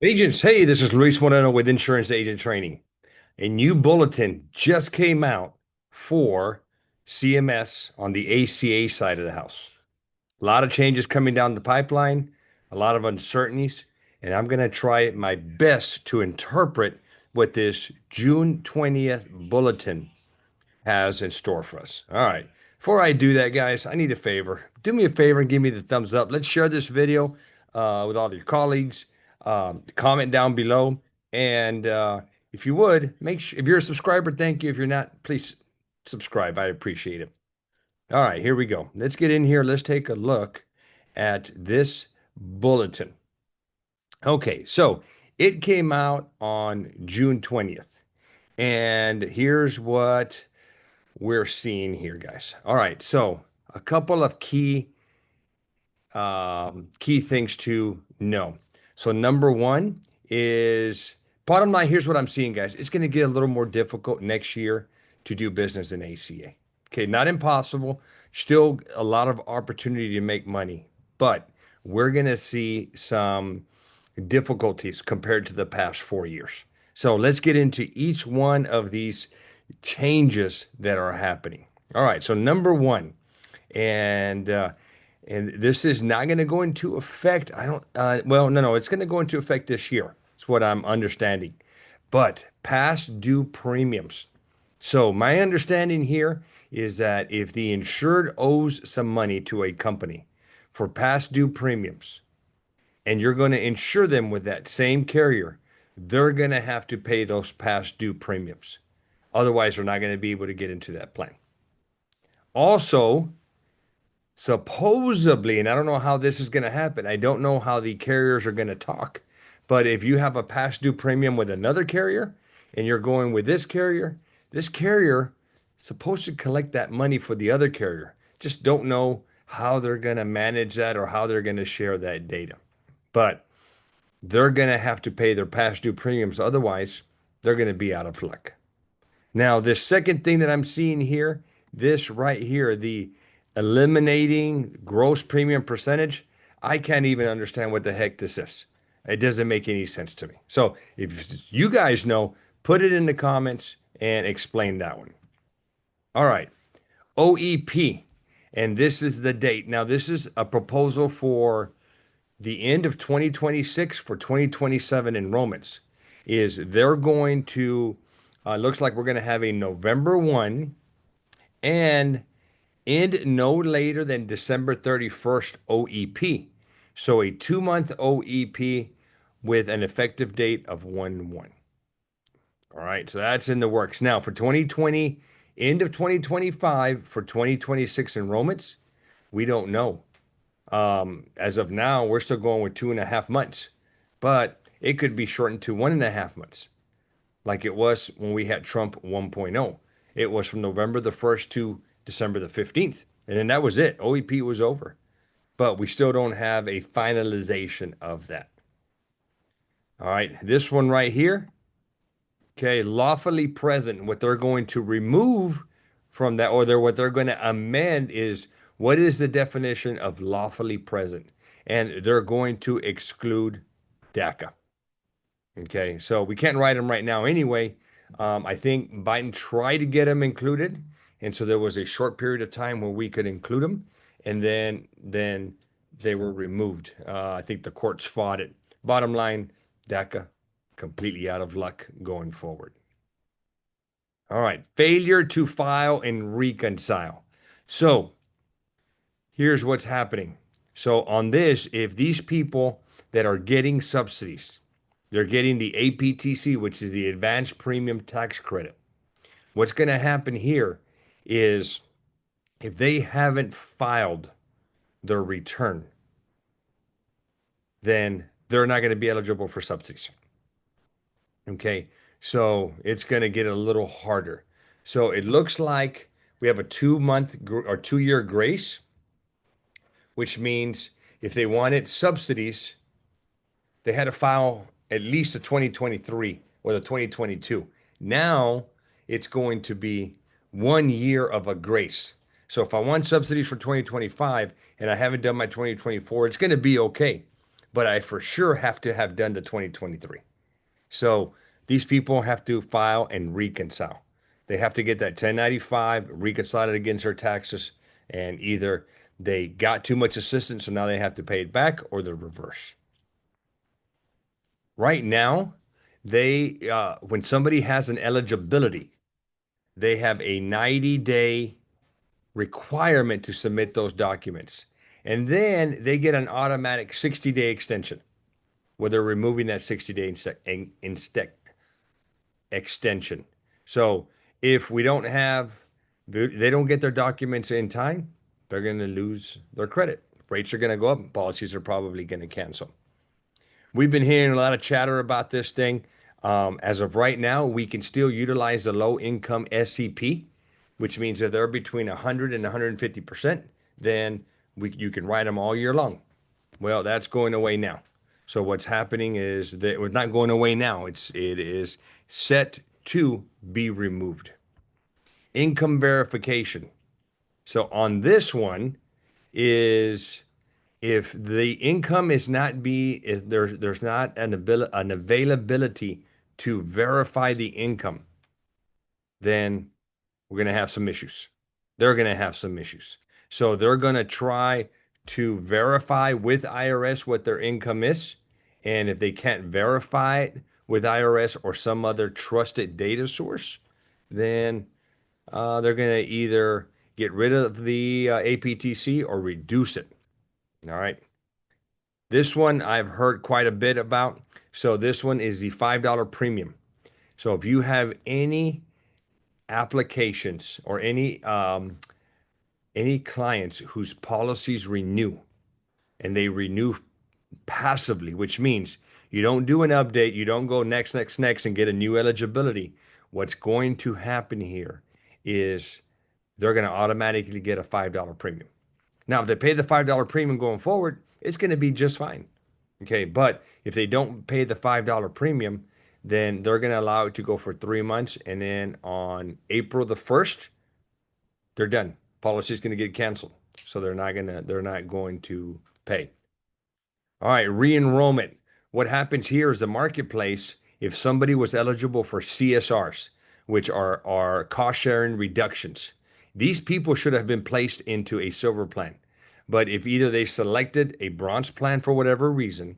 Agents, hey, this is Luis Moreno with Insurance Agent Training. A new bulletin just came out for CMS on the ACA side of the house. A lot of changes coming down the pipeline, a lot of uncertainties, and I'm going to try my best to interpret what this June 20th bulletin has in store for us. All right. Before I do that, guys, I need a favor. Do me a favor and give me the thumbs up. Let's share this video with all of your colleagues. Comment down below. And if you would, make sure, if you're a subscriber, thank you. If you're not, please subscribe. I appreciate it. All right, here we go. Let's get in here. Let's take a look at this bulletin. Okay, so it came out on June 20th. And here's what we're seeing here, guys. All right, so a couple of key things to know. So number one is bottom line. Here's what I'm seeing, guys. It's going to get a little more difficult next year to do business in ACA. Okay, not impossible. Still a lot of opportunity to make money, but we're going to see some difficulties compared to the past 4 years. So let's get into each one of these changes that are happening. All right, so number one, and this is not going to go into effect. I don't. Well, no, it's going to go into effect this year. It's what I'm understanding. But past due premiums. So my understanding here is that if the insured owes some money to a company for past due premiums, and you're going to insure them with that same carrier, they're going to have to pay those past due premiums. Otherwise, they're not going to be able to get into that plan. Also, supposedly, and I don't know how this is going to happen, I don't know how the carriers are going to talk, but if you have a past due premium with another carrier and you're going with this carrier is supposed to collect that money for the other carrier. Just don't know how they're going to manage that or how they're going to share that data. But they're going to have to pay their past due premiums. Otherwise, they're going to be out of luck. Now, this second thing that I'm seeing here, this right here, the eliminating gross premium percentage, I can't even understand what the heck this is. It doesn't make any sense to me. So if you guys know, put it in the comments and explain that one. All right, OEP, and this is the date. Now, this is a proposal for the end of 2026 for 2027 enrollments. Is they're going to, looks like we're going to have a November 1 and end no later than December 31st OEP. So a 2 month OEP with an effective date of 1/1. All right, so that's in the works. Now for 2020, end of 2025 for 2026 enrollments, we don't know. As of now, we're still going with 2.5 months, but it could be shortened to 1.5 months, like it was when we had Trump 1.0. It was from November the 1st to December the 15th. And then that was it. OEP was over. But we still don't have a finalization of that. All right. This one right here. Okay. Lawfully present. What they're going to remove from that, or what they're going to amend is what is the definition of lawfully present? And they're going to exclude DACA. Okay, so we can't write them right now anyway. I think Biden tried to get them included, and so there was a short period of time where we could include them, and then they were removed. I think the courts fought it. Bottom line, DACA completely out of luck going forward. All right, failure to file and reconcile. So here's what's happening. So on this, if these people that are getting subsidies, they're getting the APTC, which is the Advanced Premium Tax Credit. What's going to happen here is if they haven't filed their return, then they're not going to be eligible for subsidies. Okay, so it's going to get a little harder. So it looks like we have a 2 month or 2 year grace, which means if they wanted subsidies, they had to file at least the 2023 or the 2022. Now it's going to be 1 year of a grace. So if I want subsidies for 2025 and I haven't done my 2024, it's going to be okay. but I for sure have to have done the 2023. So these people have to file and reconcile. They have to get that 1095, reconcile it against their taxes, and either they got too much assistance, so now they have to pay it back, or the reverse. Right now, when somebody has an eligibility, they have a 90-day requirement to submit those documents. And then they get an automatic 60-day extension where they're removing that 60-day extension. So if we don't have, they don't get their documents in time, they're going to lose their credit. Rates are going to go up, and policies are probably going to cancel. We've been hearing a lot of chatter about this thing. As of right now, we can still utilize the low income SEP, which means that they're between 100 and 150%, then you can write them all year long. Well, that's going away now. So what's happening is that it's not going away now. It is set to be removed. Income verification. So on this one is if the income is not is there's not an availability to verify the income, then we're going to have some issues. They're going to have some issues. So they're going to try to verify with IRS what their income is. And if they can't verify it with IRS or some other trusted data source, then they're going to either get rid of the APTC or reduce it. All right. This one I've heard quite a bit about. So this one is the $5 premium. So if you have any applications or any clients whose policies renew and they renew passively, which means you don't do an update, you don't go next, next, next and get a new eligibility. What's going to happen here is they're going to automatically get a $5 premium. Now, if they pay the $5 premium going forward, it's going to be just fine. Okay. But if they don't pay the $5 premium, then they're going to allow it to go for 3 months. And then on April the 1st, they're done. Policy is going to get canceled. So they're not going to pay. All right. Re-enrollment. What happens here is the marketplace, if somebody was eligible for CSRs, which are cost sharing reductions, these people should have been placed into a silver plan. But if either they selected a bronze plan for whatever reason,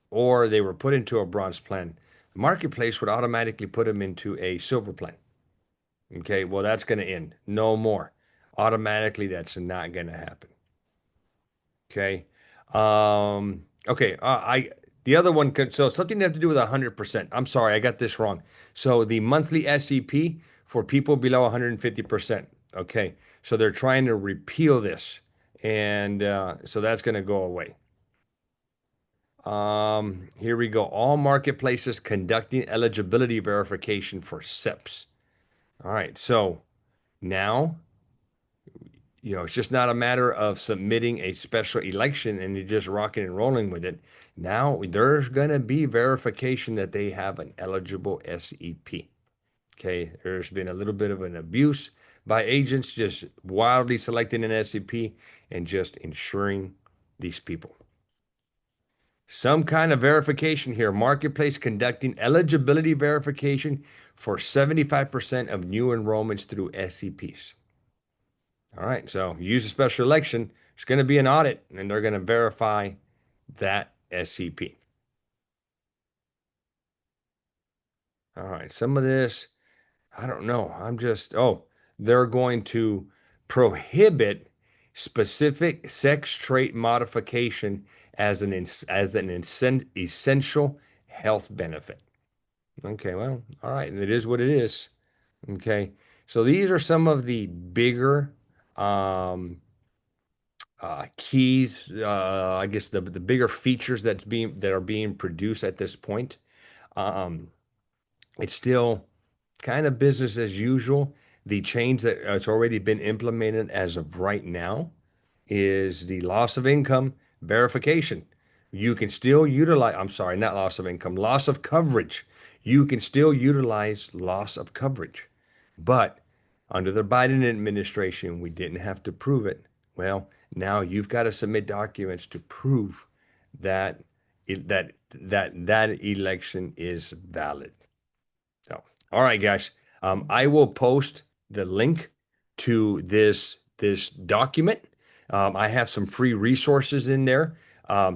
or they were put into a bronze plan, the marketplace would automatically put them into a silver plan. Okay, well, that's going to end. No more. Automatically, that's not going to happen. Okay. Okay. The other one so something to have to do with 100%. I'm sorry, I got this wrong. So the monthly SEP for people below 150%. Okay. So they're trying to repeal this. And so that's going to go away. Here we go. All marketplaces conducting eligibility verification for SEPs. All right. So now, it's just not a matter of submitting a special election and you're just rocking and rolling with it. Now there's going to be verification that they have an eligible SEP. Okay. There's been a little bit of an abuse by agents just wildly selecting an SEP and just insuring these people. Some kind of verification here. Marketplace conducting eligibility verification for 75% of new enrollments through SEPs. All right, so use a special election. It's going to be an audit, and they're going to verify that SEP. All right, some of this, I don't know. They're going to prohibit specific sex trait modification as an essential health benefit. Okay, well, all right, and it is what it is. Okay, so these are some of the bigger keys. I guess the bigger features that are being produced at this point. It's still kind of business as usual. The change that has already been implemented as of right now is the loss of income verification. You can still utilize, I'm sorry, not loss of income, loss of coverage. You can still utilize loss of coverage. But under the Biden administration, we didn't have to prove it. Well, now you've got to submit documents to prove that that election is valid. So, all right, guys. I will post the link to this document. I have some free resources in there.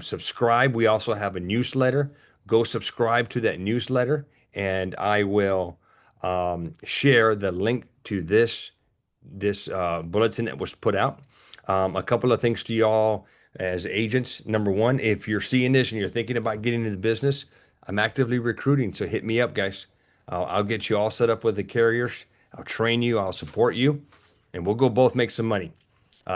Subscribe. We also have a newsletter. Go subscribe to that newsletter, and I will share the link to this bulletin that was put out. A couple of things to y'all as agents. Number one, if you're seeing this and you're thinking about getting into the business, I'm actively recruiting, so hit me up, guys. I'll get you all set up with the carriers. I'll train you. I'll support you, and we'll go both make some money.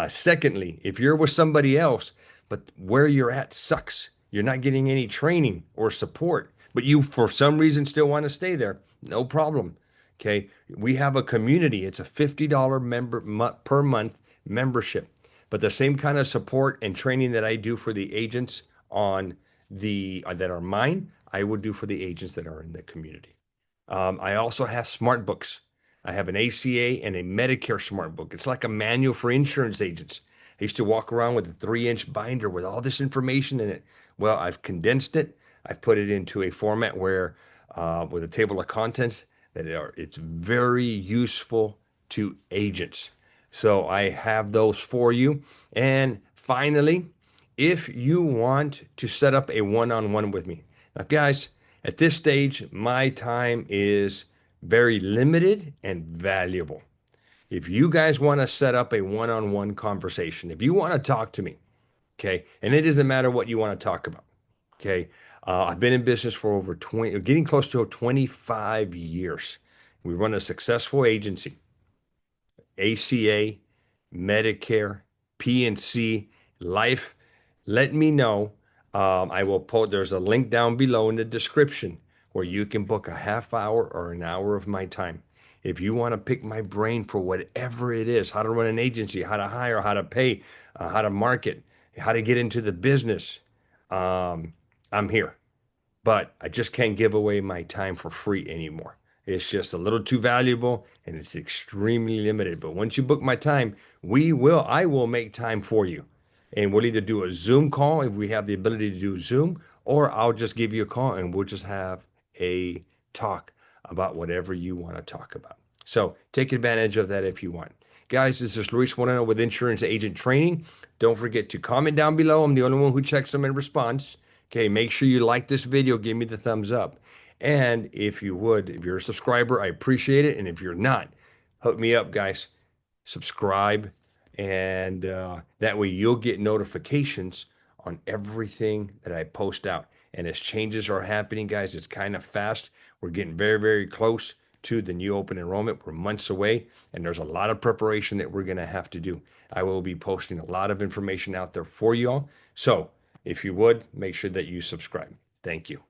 Secondly, if you're with somebody else, but where you're at sucks, you're not getting any training or support, but you for some reason still want to stay there, no problem. Okay, we have a community. It's a $50 per month membership, but the same kind of support and training that I do for the agents on the that are mine, I would do for the agents that are in the community. I also have smart books. I have an ACA and a Medicare smart book. It's like a manual for insurance agents. I used to walk around with a 3-inch binder with all this information in it. Well, I've condensed it. I've put it into a format where, with a table of contents, it's very useful to agents. So I have those for you. And finally, if you want to set up a one-on-one with me. Now, guys, at this stage, my time is very limited and valuable. If you guys want to set up a one-on-one conversation, if you want to talk to me, okay, and it doesn't matter what you want to talk about, okay, I've been in business for over 20, getting close to 25 years. We run a successful agency, ACA, Medicare, PNC, life. Let me know. I will put, there's a link down below in the description where you can book a half hour or an hour of my time. If you want to pick my brain for whatever it is, how to run an agency, how to hire, how to pay, how to market, how to get into the business, I'm here. But I just can't give away my time for free anymore. It's just a little too valuable and it's extremely limited. But once you book my time, I will make time for you. And we'll either do a Zoom call if we have the ability to do Zoom, or I'll just give you a call and we'll just have a talk about whatever you want to talk about. So take advantage of that if you want. Guys, this is Luis Moreno with Insurance Agent Training. Don't forget to comment down below. I'm the only one who checks them and responds. Okay, make sure you like this video. Give me the thumbs up. And if you would, if you're a subscriber, I appreciate it. And if you're not, hook me up, guys. Subscribe. And that way you'll get notifications on everything that I post out. And as changes are happening, guys, it's kind of fast. We're getting very, very close to the new open enrollment. We're months away, and there's a lot of preparation that we're going to have to do. I will be posting a lot of information out there for you all. So if you would, make sure that you subscribe. Thank you.